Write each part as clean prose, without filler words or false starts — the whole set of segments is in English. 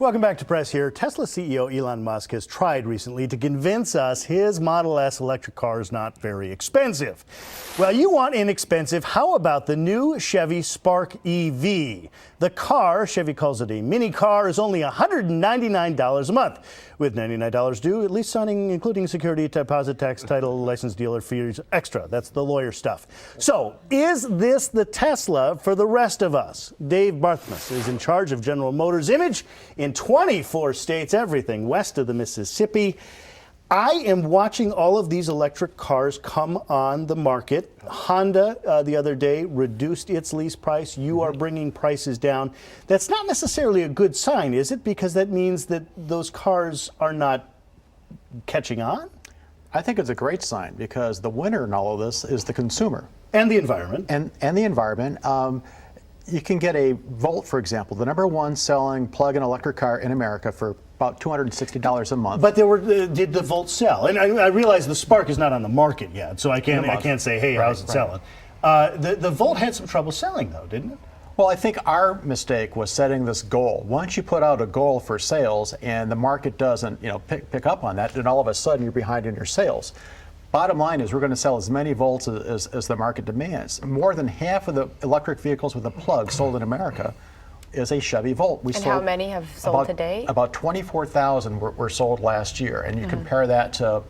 Welcome back to Press Here. Tesla CEO Elon Musk has tried recently to convince us his Model S electric car is not very expensive. Well, you want inexpensive. How about the new Chevy Spark EV? The car, Chevy calls it a mini car, is only $199 a month, with $99 due, at least signing, including security deposit, tax, title, license, dealer fees, extra. That's the lawyer stuff. So, is this the Tesla for the rest of us? Dave Barthmuss is in charge of General Motors Image in 24 states, everything west of the Mississippi. I am watching all of these electric cars come on the market. Honda, the other day, reduced its lease price. You are bringing prices down. That's not necessarily a good sign, is it? Because that means that those cars are not catching on? I think it's a great sign because the winner in all of this is the consumer. And the environment. And the environment. You can get a Volt, for example, the #1 selling plug-in electric car in America for about $260 a month. But did the Volt sell? And I realize the Spark is not on the market yet, so I can't say, hey, how's it selling? The Volt had some trouble selling, though, didn't it? Well, I think our mistake was setting this goal. Once you put out a goal for sales and the market doesn't, pick up on that, then all of a sudden you're behind in your sales. Bottom line is we're going to sell as many Volts as the market demands. More than half of the electric vehicles with a plug sold in America is a Chevy Volt. How many have sold today? About 24,000 were sold last year. And you compare that to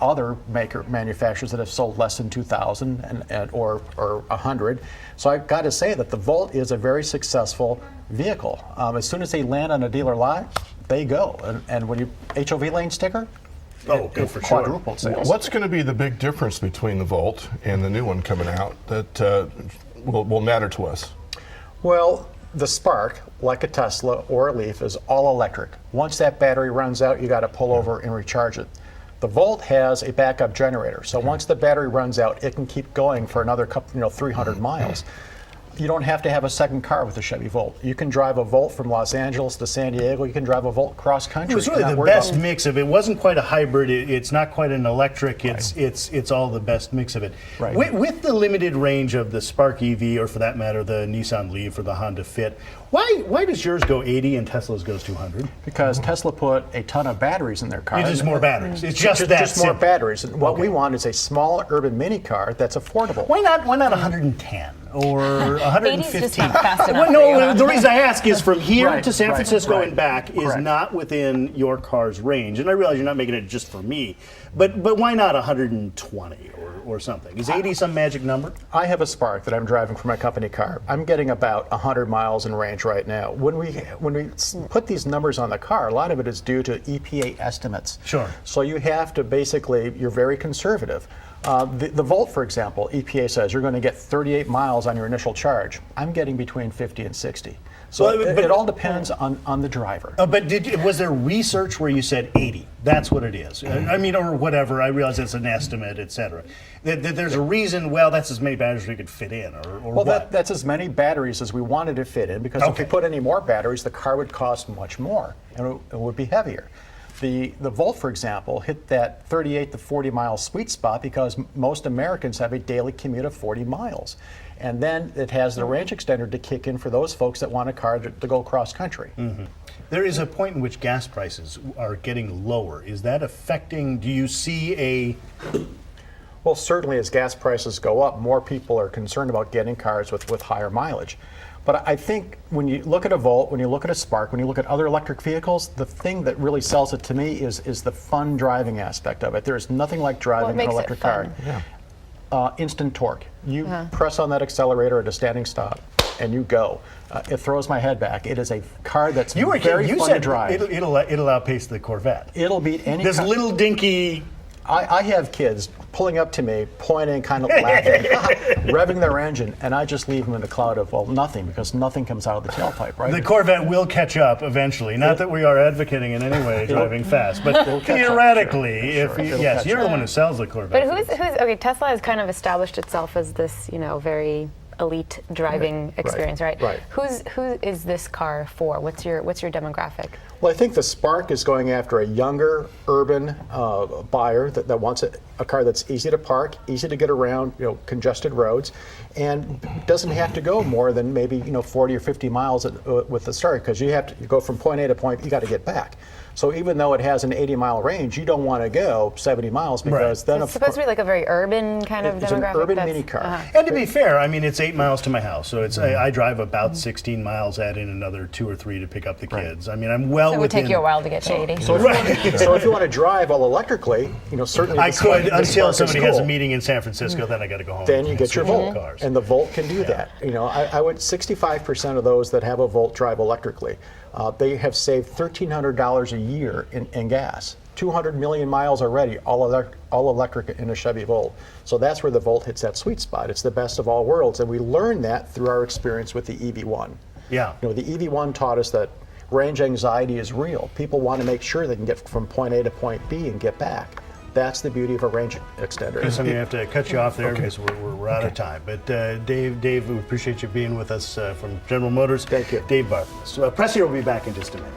other manufacturers that have sold less than 2,000 or 100. So I've got to say that the Volt is a very successful vehicle. As soon as they land on a dealer lot, they go. And when you HOV lane sticker, good for quadrupled sales. What's going to be the big difference between the Volt and the new one coming out that will matter to us? Well, the Spark, like a Tesla or a Leaf, is all electric. Once that battery runs out, you got to pull over and recharge it. The Volt has a backup generator, so once the battery runs out, it can keep going for another 300 miles. You don't have to have a second car with a Chevy Volt. You can drive a Volt from Los Angeles to San Diego. You can drive a Volt cross country. It was really the best mix of it. It wasn't quite a hybrid. It's not quite an electric. It's all the best mix of it. Right. With the limited range of the Spark EV, or for that matter, the Nissan Leaf or the Honda Fit, why does yours go 80 and Tesla's goes 200? Because Tesla put a ton of batteries in their car. It's just more batteries. It's just that just more simple. batteries. And what we want is a small urban mini car that's affordable. Why not 110 or 115? 80 is just not fast enough. No, the reason I ask is from here to San Francisco and back is Correct. not within your car's range. And I realize you're not making it just for me, but why not 120 or something? Is 80 some magic number? I have a Spark that I'm driving for my company car. I'm getting about 100 miles in range right now. When we put these numbers on the car, a lot of it is due to EPA estimates. Sure. So you have to basically, you're very conservative. The Volt, for example, EPA says you're going to get 38 miles on your initial charge. I'm getting between 50 and 60. So it all depends on the driver. But was there research where you said 80? That's what it is. I mean, or whatever. I realize it's an estimate, et cetera. That there's a reason, well, that's as many batteries we could fit in, or well, what? That's as many batteries as we wanted to fit in, because if we put any more batteries, the car would cost much more, and it would be heavier. The Volt, for example, hit that 38 to 40 mile sweet spot because most Americans have a daily commute of 40 miles. And then it has the range extender to kick in for those folks that want a car to go cross country. Mm-hmm. There is a point in which gas prices are getting lower. Is that affecting, do you see a... Well, certainly as gas prices go up, more people are concerned about getting cars with higher mileage. But I think when you look at a Volt, when you look at a Spark, when you look at other electric vehicles, the thing that really sells it to me is the fun driving aspect of it. There is nothing like driving an electric car. Instant torque. You press on that accelerator at a standing stop, and you go. It throws my head back. It is a car that's very fun to drive. It'll outpace the Corvette. It'll beat any This little dinky... I have kids pulling up to me, pointing, kind of laughing, revving their engine, and I just leave them in a cloud of, well, nothing, because nothing comes out of the tailpipe, right? The Corvette will catch up eventually. Not that we are advocating in any way driving fast, but theoretically, yes, you're the one who sells the Corvette. But okay, Tesla has kind of established itself as this, very elite driving experience, right? Right. Who is this car for? What's your demographic? Well, I think the Spark is going after a younger urban buyer that wants a car that's easy to park, easy to get around, congested roads, and doesn't have to go more than maybe 40 or 50 miles with the start, because you go from point A to point, you got to get back. So even though it has an 80-mile range, you don't want to go 70 miles because then it's supposed to be like a very urban kind of it's demographic. an urban mini car. And to be fair, I mean, it's 8 miles to my house, so it's I drive about 16 miles, add in another 2 or 3 to pick up the kids. I mean, I'm well So it would within. take you a while to get to 80. So if you want to drive all electrically, certainly I could the until Spark is somebody has a cool. meeting in San Francisco, then I got to go home. Then you and get your switch Volt, cars. and the Volt can do that. I would 65% of those that have a Volt drive electrically. They have saved $1,300 a year in gas. 200 million miles already, all electric in a Chevy Volt. So that's where the Volt hits that sweet spot. It's the best of all worlds, and we learned that through our experience with the EV1. Yeah. The EV1 taught us that range anxiety is real. People want to make sure they can get from point A to point B and get back. That's the beauty of a range extender. Yes, I'm going to have to cut you off there because we're out of time. But Dave, we appreciate you being with us from General Motors. Thank you. Dave Barthmuss. Pressier will be back in just a minute.